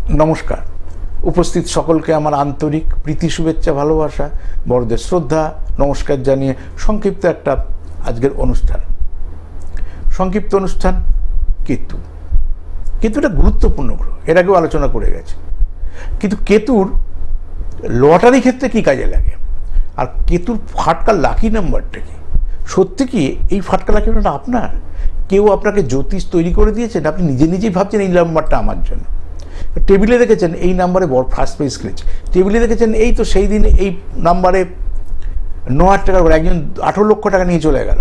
নমস্কার। উপস্থিত সকলকে আমার আন্তরিক প্রীতি, শুভেচ্ছা, ভালোবাসা, বড়দের শ্রদ্ধা, নমস্কার জানিয়ে সংক্ষিপ্ত একটা আজকের অনুষ্ঠান। সংক্ষিপ্ত অনুষ্ঠান কেতু। কেতুটা গুরুত্বপূর্ণ গ্রহ, এর আগেও আলোচনা করে গেছে। কিন্তু কেতুর লটারি ক্ষেত্রে কি কাজে লাগে, আর কেতুর ফাটকা লাকি নাম্বারটা কি? সত্যি কি এই ফাটকা লাকি নাম্বারটা আপনার? কেউ আপনাকে জ্যোতিষ তৈরি করে দিয়েছেন, আপনি নিজে নিজেই ভাবছেন এই নাম্বারটা আমার জন্য। টেবিলে দেখেছেন এই নাম্বারে বড় ফার্স্ট প্রাইজ খেলেছে, টেবিলে দেখেছেন এই তো সেই দিন এই নাম্বারে 9,000 টাকা করে একজন 18 লক্ষ টাকা নিয়ে চলে গেল।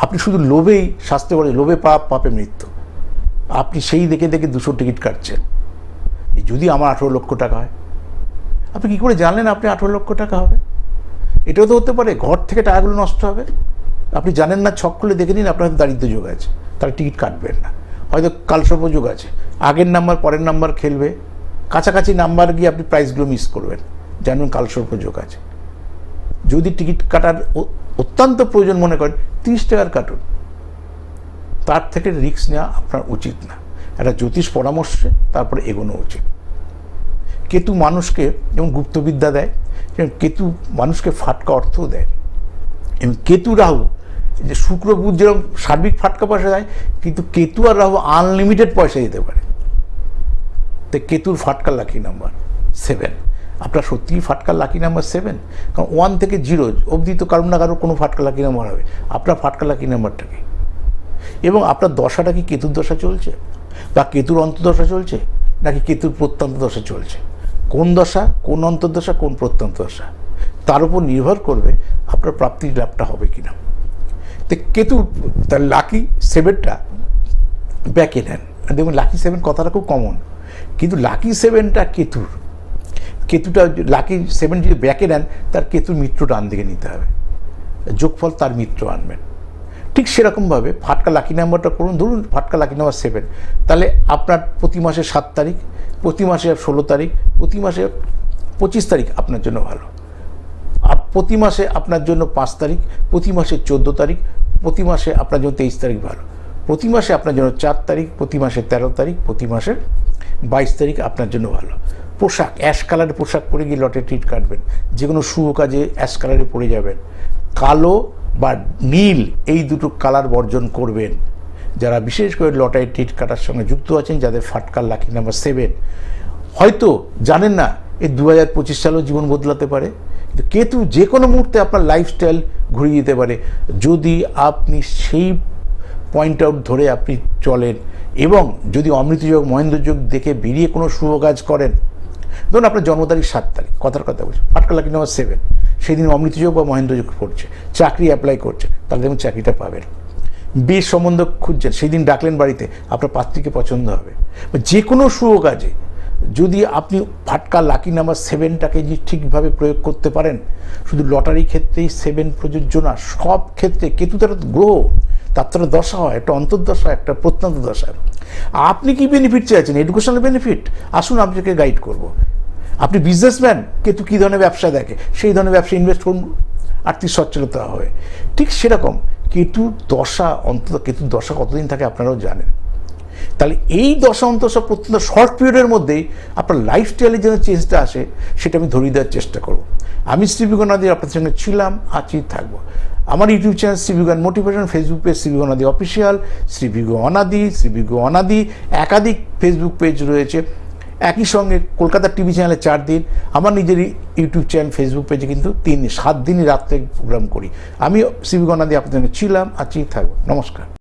আপনি শুধু লোভেই শাস্তি বলে, লোভে পাপ, পাপে মৃত্যু। আপনি সেই দেখে দেখে 200 টিকিট কাটছেন। যদি আমার 18 লক্ষ টাকা হয়, আপনি কী করে জানলেন আপনি 18 লক্ষ টাকা হবে? এটাও তো হতে পারে ঘর থেকে টাকাগুলো নষ্ট হবে। আপনি জানেন না, ছক খুলে দেখে নিন আপনার দারিদ্র যোগ আছে, তাহলে টিকিট কাটবেন না। হয়তো কালসর্প যোগ আছে, আগের নাম্বার পরের নাম্বার খেলবে, কাছাকাছি নাম্বার গিয়ে আপনি প্রাইজগুলো মিস করবেন, জানবেন কালসর্প যোগ আছে। যদি টিকিট কাটার অত্যন্ত প্রয়োজন মনে করেন, 30 টাকার কাটুন, তার থেকে রিস্ক নেওয়া আপনার উচিত না। একটা জ্যোতিষ পরামর্শে তারপরে এগোনো উচিত। কেতু মানুষকে যেমন গুপ্তবিদ্যা দেয়, যেমন কেতু মানুষকে ফাটকা অর্থও দেয়। এবং কেতু রাহু, যে শুক্র বুধ যেরকম সার্বিক ফাটকা পয়সা দেয়, কিন্তু কেতু আর রাহু আনলিমিটেড পয়সা দিতে পারে। তো কেতুর ফাটকা লাকি নাম্বার 7। আপনার সত্যিই ফাটকা লাকি নাম্বার 7? কারণ 1 থেকে 0 অবধি তো কারো না কারো কোনো ফাটকা লাকি নাম্বার হবে। আপনার ফাটকা লাকি নাম্বারটা কি? এবং আপনার দশাটা কি কেতুর দশা চলছে, বা কেতুর অন্তর্দশা চলছে, নাকি কেতুর প্রত্যন্ত দশা চলছে? কোন দশা, কোন অন্তর্দশা, কোন প্রত্যন্ত দশা, তার উপর নির্ভর করবে আপনার প্রাপ্তির লাভটা হবে কিনা। তো কেতু তার লাকি 7টা ব্যাকে নেন। দেখুন, লাকি 7 কথাটা খুব কমন, কিন্তু লাকি 7টা কেতুর। কেতুটা লাকি 7 যদি ব্যাকে নেন, তার কেতুর মিত্র ডান দিকে নিতে হবে, যোগফল তার মিত্র আনবেন। ঠিক সেরকমভাবে ফাটকা লাকি নাম্বারটা করুন। ধরুন ফাটকা লাকি নাম্বার 7, তাহলে আপনার প্রতি মাসে 7 তারিখ, প্রতি মাসে 16 তারিখ, প্রতি মাসে 25 তারিখ আপনার জন্য ভালো। আর প্রতি মাসে আপনার জন্য 5 তারিখ, প্রতি মাসে 14 তারিখ, প্রতি মাসে আপনার জন্য 23 তারিখ ভালো। প্রতি মাসে আপনার জন্য 4 তারিখ, প্রতি মাসে 13 তারিখ, প্রতি মাসে 22 তারিখ আপনার জন্য ভালো। পোশাক, অ্যাশ কালারের পোশাক পরে গিয়ে লটারি টিকিট কাটবেন। যে কোনো শুভ কাজে অ্যাশ কালারে পরে যাবেন। কালো বা নীল এই দুটো কালার বর্জন করবেন। যারা বিশেষ করে লটারি টিকিট কাটার সঙ্গে যুক্ত আছেন, যাদের ফাটকার লাকি নাম্বার 7, হয়তো জানেন না এই 2025 সালেও জীবন বদলাতে পারে। কিন্তু কেতু যে কোনো মুহূর্তে আপনার লাইফস্টাইল ঘুরিয়ে দিতে পারে, যদি আপনি সেই পয়েন্ট আউট ধরে আপনি চলেন এবং যদি অমৃতযোগ, মহেন্দ্রযোগ দেখে বেরিয়ে কোনো শুভ কাজ করেন। ধরুন আপনার জন্ম তারিখ 7 তারিখ, কথার কথা বলছি, ফাটকা লাকি নাম্বার 7, সেদিন অমৃতযোগ বা মহেন্দ্রযোগ পড়ছে, চাকরি অ্যাপ্লাই করছে, তাহলে দেখুন চাকরিটা পাবেন। বিয়ের সম্বন্ধ খুঁজছেন, সেই দিন ডাকলেন বাড়িতে, আপনার পাত্রীকে পছন্দ হবে। যে কোনো শুভ কাজে যদি আপনি ফাটকা লাকি নাম্বার 7টাকে যে ঠিকভাবে প্রয়োগ করতে পারেন, শুধু লটারি ক্ষেত্রেই 7 প্রযোজ্য না, সব ক্ষেত্রে। কেতু তার গ্রহ, তার তো দশা হয়, একটা অন্তর্দশা, একটা প্রত্যন্ত দশা। আপনি কি বেনিফিট চাইছেন? Educational benefit? আসুন আপনাকে গাইড করব। আপনি বিজনেসম্যান, কেতু কী ধরনের ব্যবসা দেখে, সেই ধরনের ব্যবসা ইনভেস্ট করুন, আর্থিক সচ্ছলতা হয়। ঠিক সেরকম কেতুর দশা, অন্তত কেতুর দশা কতদিন থাকে আপনারাও জানেন। তাহলে এই দশা অন্তর্দশা প্রত্যন্ত শর্ট পিরিয়ডের মধ্যেই আপনার লাইফস্টাইলে যেন চেঞ্জটা আসে, সেটা আমি ধরিয়ে দেওয়ার চেষ্টা করব। আমি শ্রীবি গণাদি আপনাদের সঙ্গে ছিলাম, আছি, থাকবো। আমার ইউটিউব চ্যানেল শ্রীবি গণ মোটিভেশন, ফেসবুক পেজ শ্রীবি গণাদি অফিসিয়াল, শ্রীবি অনাদি, একাধিক ফেসবুক পেজ রয়েছে। একই সঙ্গে কলকাতা টিভি চ্যানেলে 4 দিন, আমার নিজের ইউটিউব চ্যানেল, ফেসবুক পেজে কিন্তু 7 দিনই রাত্রে প্রোগ্রাম করি। আমি শ্রীবি গণাদি আপনাদের সঙ্গে ছিলাম, আছি, থাকবো। নমস্কার।